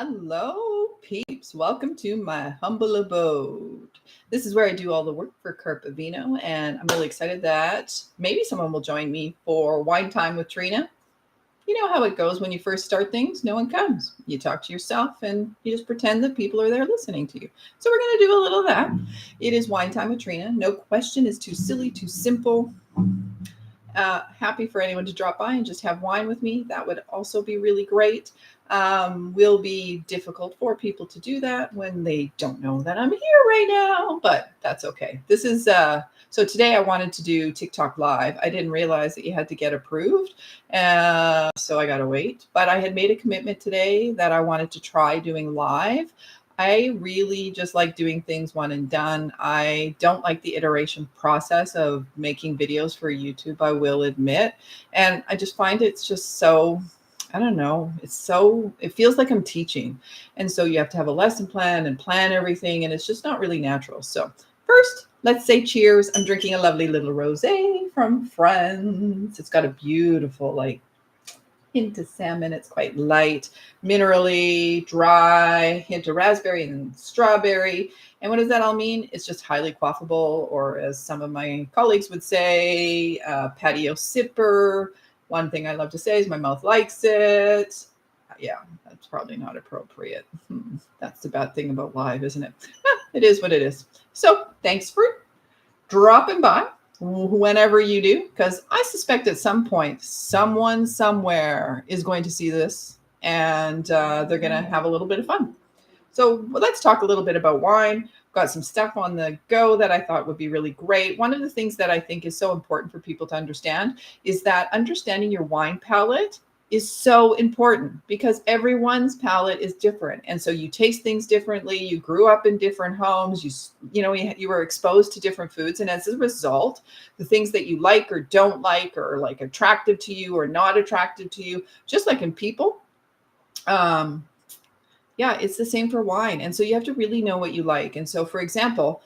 Hello, peeps. Welcome to my humble abode. This is where I do all the work for Carpe Vino, and I'm really excited that maybe someone will join me for wine time with Trina. You know how it goes when you first start things, no one comes. You talk to yourself and you just pretend that people are there listening to you. So we're going to do a little of that. It is wine time with Trina. No question is too silly, too simple. Happy for anyone to drop by and just have wine with me. That would also be really great. Will be difficult for people to do that when they don't know that I'm here right now, but that's okay. This is so today I wanted to do TikTok live. I didn't realize that you had to get approved, so I gotta wait. But I had made a commitment today that I wanted to try doing live. I really just like doing things one and done. I don't like the iteration process of making videos for YouTube, I will admit. And I just find it's just so, I don't know, it feels like I'm teaching. And so you have to have a lesson plan and plan everything, and it's just not really natural. So first, let's say cheers. I'm drinking a lovely little rosé from Friends. It's got a beautiful, like, hint of salmon. It's quite light, minerally, dry, hint of raspberry and strawberry. And what does that all mean? It's just highly quaffable, or as some of my colleagues would say, patio sipper. One thing I love to say is my mouth likes it. Yeah, that's probably not appropriate. That's the bad thing about live, isn't it? It is what it is. So thanks for dropping by whenever you do, because I suspect at some point someone somewhere is going to see this and they're going to have a little bit of fun. So let's talk a little bit about wine. Got some stuff on the go that I thought would be really great. One of the things that I think is so important for people to understand is that understanding your wine palate is so important, because everyone's palate is different. And so you taste things differently. You grew up in different homes. You were exposed to different foods. And as a result, the things that you like or don't like, or like attractive to you or not attractive to you, just like in people, yeah, it's the same for wine. And so you have to really know what you like. And so, for example,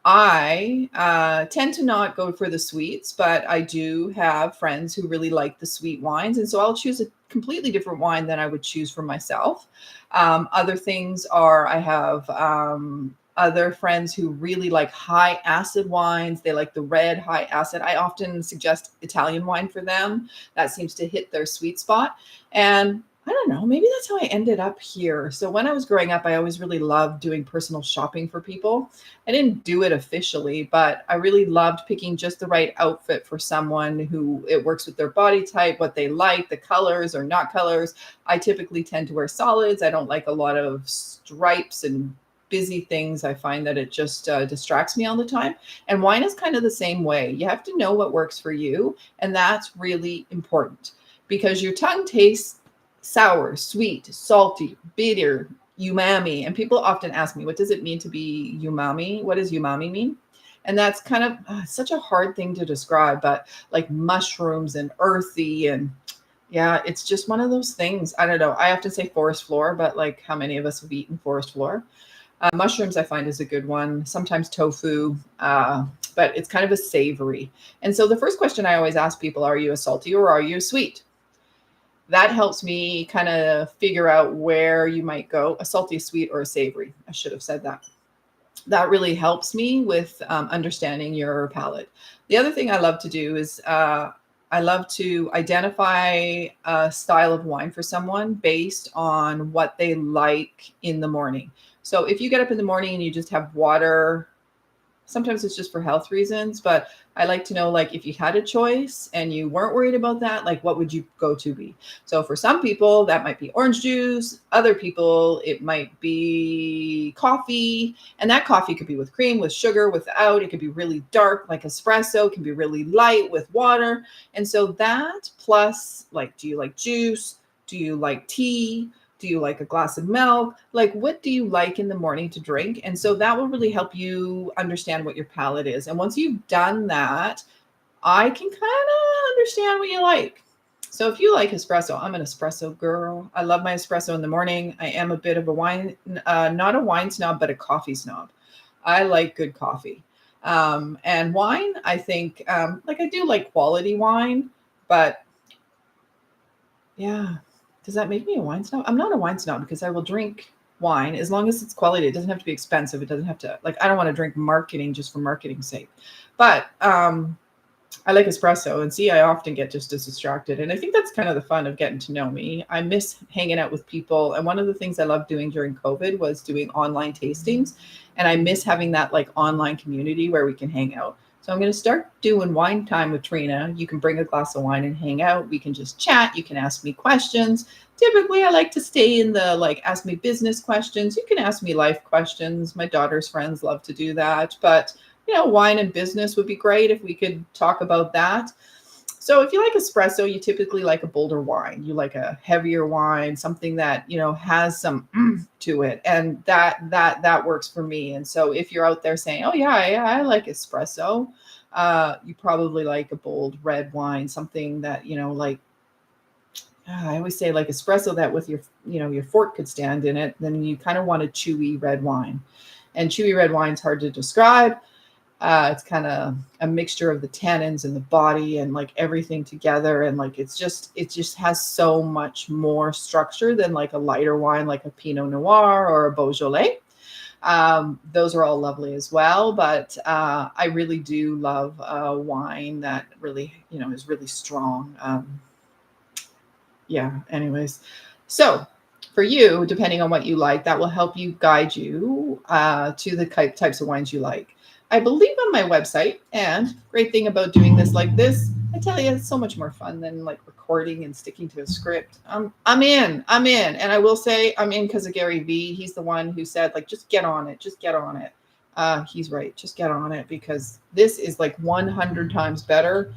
I tend to not go for the sweets, but I do have friends who really like the sweet wines. And so I'll choose a completely different wine than I would choose for myself. Other things are, I have other friends who really like high acid wines. They like the red high acid. I often suggest Italian wine for them. That seems to hit their sweet spot. And I don't know, maybe that's how I ended up here. So when I was growing up, I always really loved doing personal shopping for people. I didn't do it officially, but I really loved picking just the right outfit for someone who it works with their body type, what they like, the colors or not colors. I typically tend to wear solids. I don't like a lot of stripes and busy things. I find that it just distracts me all the time. And wine is kind of the same way. You have to know what works for you. And that's really important, because your tongue tastes sour, sweet, salty, bitter, umami. And people often ask me, what does it mean to be umami? What does umami mean? And that's kind of such a hard thing to describe, but like mushrooms and earthy, and yeah, it's just one of those things. I don't know. I often say forest floor, but like, how many of us have eaten forest floor? Mushrooms I find is a good one. Sometimes tofu, but it's kind of a savory. And so the first question I always ask people, are you a salty or are you a sweet? That helps me kind of figure out where you might go, a salty, a sweet, or a savory. I should have said that. That really helps me with understanding your palate. The other thing I love to do is I love to identify a style of wine for someone based on what they like in the morning. So if you get up in the morning and you just have water, sometimes it's just for health reasons, but I like to know, like, if you had a choice and you weren't worried about that, like, what would you go to be? So for some people, that might be orange juice. Other people, it might be coffee. And that coffee could be with cream, with sugar, without. It could be really dark, like espresso. It can be really light with water. And so that plus, like, do you like juice? Do you like tea? Do you like a glass of milk? Like, what do you like in the morning to drink? And so that will really help you understand what your palate is. And once you've done that, I can kind of understand what you like. So if you like espresso, I'm an espresso girl. I love my espresso in the morning. I am a bit of a wine, not a wine snob, but a coffee snob. I like good coffee. And wine, I think, like, I do like quality wine, but yeah, Does that make me a wine snob? I'm not a wine snob because I will drink wine as long as it's quality. It doesn't have to be expensive. It doesn't have to, like, I don't want to drink marketing just for marketing's sake. But I like espresso, and see, I often get just as distracted. And I think that's kind of the fun of getting to know me. I miss hanging out with people. And one of the things I loved doing during COVID was doing online tastings. And I miss having that like online community where we can hang out. So I'm going to start doing wine time with Trina. You can bring a glass of wine and hang out. We can just chat. You can ask me questions. Typically, I like to stay in the like ask me business questions. You can ask me life questions. My daughter's friends love to do that. But wine and business would be great if we could talk about that. So if you like espresso, you typically like a bolder wine. You like a heavier wine, something that, has some to it. And that works for me. And so if you're out there saying, oh yeah, I like espresso, you probably like a bold red wine, something that, like, I always say like espresso that with your fork could stand in it. Then you kind of want a chewy red wine. And chewy red wine's hard to describe. It's kind of a mixture of the tannins and the body and like everything together. And like, it just has so much more structure than like a lighter wine, like a Pinot Noir or a Beaujolais. Those are all lovely as well. But I really do love wine that really, is really strong. Anyways. So for you, depending on what you like, that will help you guide you to the types of wines you like. I believe on my website, and great thing about doing this like this, I tell you, it's so much more fun than like recording and sticking to a script. I'm in. And I will say I'm in because of Gary Vee. He's the one who said, like, just get on it. He's right. Just get on it, because this is like 100 times better.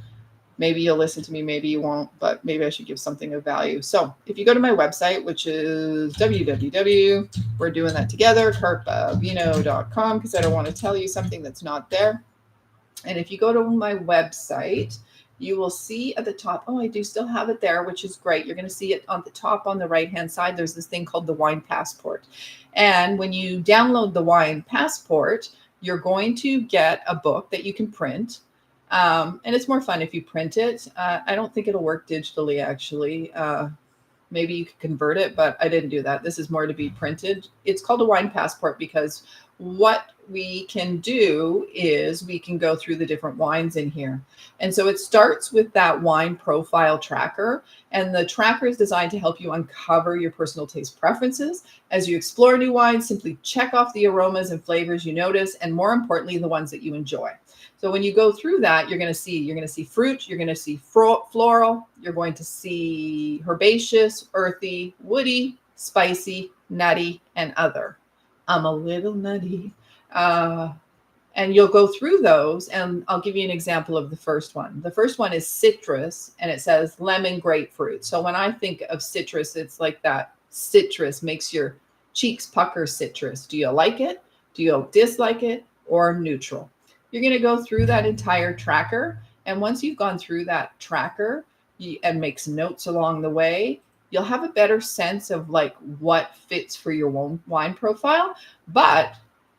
Maybe you'll listen to me, maybe you won't, but maybe I should give something of value. So if you go to my website, which is we're doing that together, carpavino.com, because I don't want to tell you something that's not there. And if you go to my website, you will see at the top, I do still have it there, which is great. You're going to see it on the top on the right-hand side. There's this thing called the Wine Passport. And when you download the Wine Passport, you're going to get a book that you can print. And it's more fun if you print it. I don't think it'll work digitally, actually. Maybe you could convert it, but I didn't do that. This is more to be printed. It's called a Wine Passport because what we can do is we can go through the different wines in here. And so it starts with that wine profile tracker. And the tracker is designed to help you uncover your personal taste preferences. As you explore new wines, simply check off the aromas and flavors you notice, and more importantly, the ones that you enjoy. So when you go through that, you're going to see fruit, you're going to see floral, you're going to see herbaceous, earthy, woody, spicy, nutty, and other. I'm a little nutty. And you'll go through those, and I'll give you an example of the first one. The first one is citrus, and it says lemon grapefruit. So when I think of citrus, it's like that citrus makes your cheeks pucker citrus. Do you like it? Do you dislike it? Or neutral? You're going to go through that entire tracker. And once you've gone through that tracker and make some notes along the way, you'll have a better sense of like what fits for your wine profile. But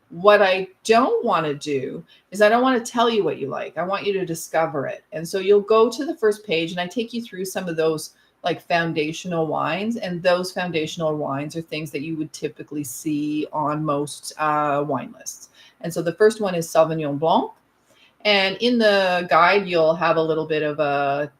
what I don't want to do is I don't want to tell you what you like. I want you to discover it. And so you'll go to the first page, and I take you through some of those like foundational wines. And those foundational wines are things that you would typically see on most wine lists. And so the first one is Sauvignon Blanc. And in the guide, you'll have a little bit of a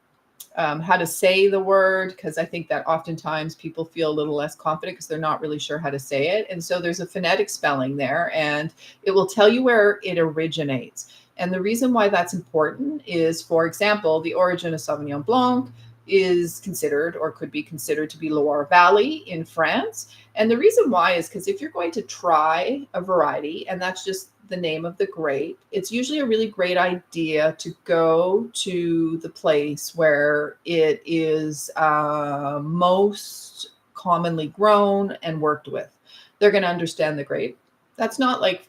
how to say the word, because I think that oftentimes people feel a little less confident because they're not really sure how to say it. And so there's a phonetic spelling there, and it will tell you where it originates. And the reason why that's important is, for example, the origin of Sauvignon Blanc is considered, or could be considered, to be Loire Valley in France. And the reason why is because if you're going to try a variety, and that's just the name of the grape, it's usually a really great idea to go to the place where it is most commonly grown and worked with. They're going to understand the grape. That's not like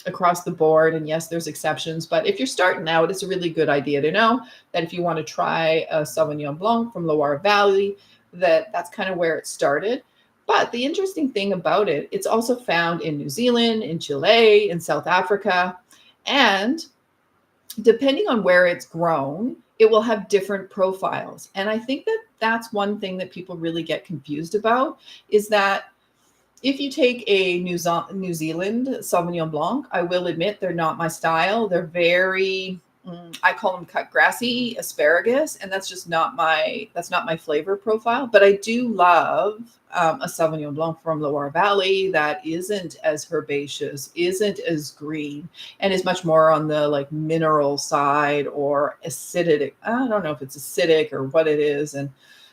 across the board. And yes, there's exceptions, but if you're starting out, it's a really good idea to know that if you want to try a Sauvignon Blanc from Loire Valley, that's kind of where it started. But the interesting thing about it, it's also found in New Zealand, in Chile, in South Africa. And depending on where it's grown, it will have different profiles. And I think that that's one thing that people really get confused about, is that if you take a New Zealand Sauvignon Blanc, I will admit they're not my style. They're very, I call them cut grassy asparagus, and that's not my flavor profile. But I do love a Sauvignon Blanc from Loire Valley that isn't as herbaceous, isn't as green, and is much more on the like mineral side or acidic. I don't know if it's acidic or what it is, and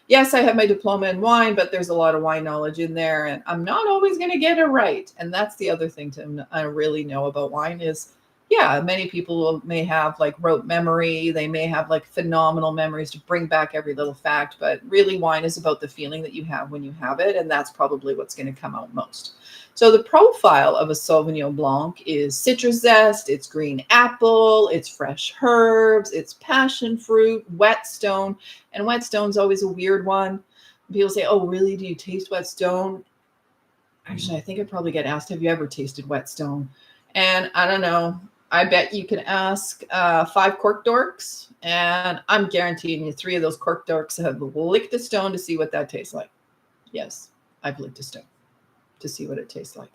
yes, I have my diploma in wine, but there's a lot of wine knowledge in there, and I'm not always going to get it right. And that's the other thing I really know about wine is, yeah, many people may have like rote memory. They may have like phenomenal memories to bring back every little fact, but really wine is about the feeling that you have when you have it. And that's probably what's going to come out most. So the profile of a Sauvignon Blanc is citrus zest, it's green apple, it's fresh herbs, it's passion fruit, whetstone. And whetstone's always a weird one. People say, oh, really? Do you taste whetstone? Actually, I think I probably get asked, have you ever tasted whetstone? And I don't know. I bet you can ask 5 cork dorks, and I'm guaranteeing you 3 of those cork dorks have licked a stone to see what that tastes like. Yes, I've licked a stone to see what it tastes like.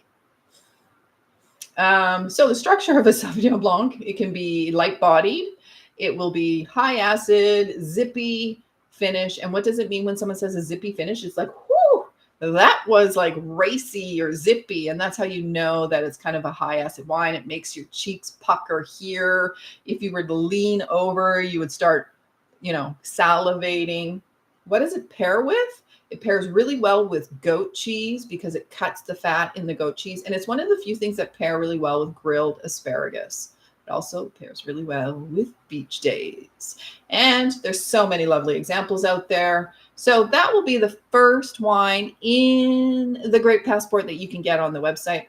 So the structure of a Sauvignon Blanc, it can be light-bodied. It will be high acid, zippy finish. And what does it mean when someone says a zippy finish? It's like, whoo, that was like racy or zippy. And that's how you know that it's kind of a high acid wine. It makes your cheeks pucker here. If you were to lean over, you would start, salivating. What does it pair with? It pairs really well with goat cheese because it cuts the fat in the goat cheese. And it's one of the few things that pair really well with grilled asparagus. It also pairs really well with beach days. And there's so many lovely examples out there. So that will be the first wine in the Great Passport that you can get on the website.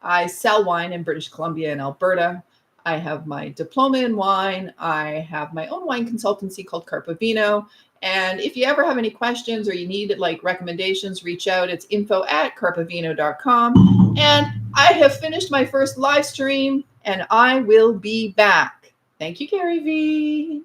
I sell wine in British Columbia and Alberta. I have my diploma in wine. I have my own wine consultancy called Carpa Vino. And if you ever have any questions or you need like recommendations, reach out. It's info@carpavino.com. And I have finished my first live stream and I will be back. Thank you, Gary V.